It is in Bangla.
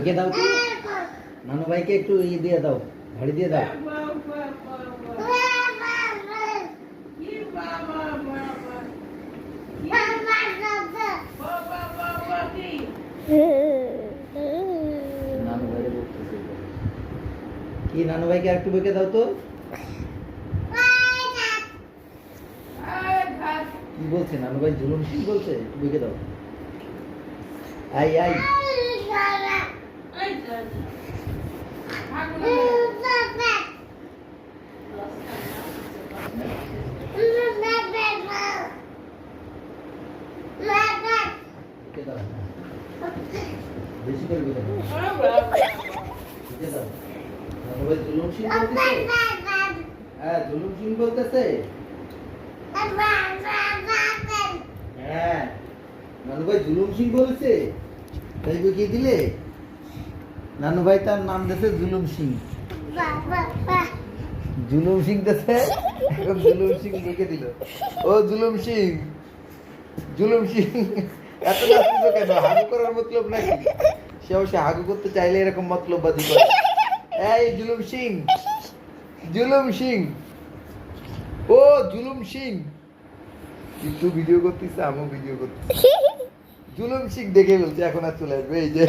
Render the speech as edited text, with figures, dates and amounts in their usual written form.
বুকে দাও তো নানু ভাইকে একটু দিয়ে দাও ঘড়ি দিয়ে দাও নানু ভাইরে বলতেছে কি নানু ভাইকে একটু বুকে দাও তো কি বলছে নানু ভাই জুলুম সিং বলছে বুকে দাও আই আই বেশি করে বুকে দাও বুকে দাও নানু ভাই জুলুম সিং বলতেছে হ্যাঁ জুলুম সিং বলতেছে হ্যাঁ নানু ভাই জুলুম সিং বলেছে তাই বুঝিয়ে দিলে নানু ভাই তার নাম দিয়েছে জুলুম সিং জুলুম সিং দিয়েছে এখন জুলুম সিং বুঝিয়ে দিল ও জুলুম সিং এত নাচতেছো কেন হাগু করার মতলব নাকি সে অবশ্য হাগু করতে চাইলে এরকম মতলববাজি করে এই জুলুম সিং ও জুলুম সিং কিন্তু ভিডিও করতেছে আমিও ভিডিও করতেছি জুলুম সিং দেখে বলছে এখন আর চলে আসবে এই যে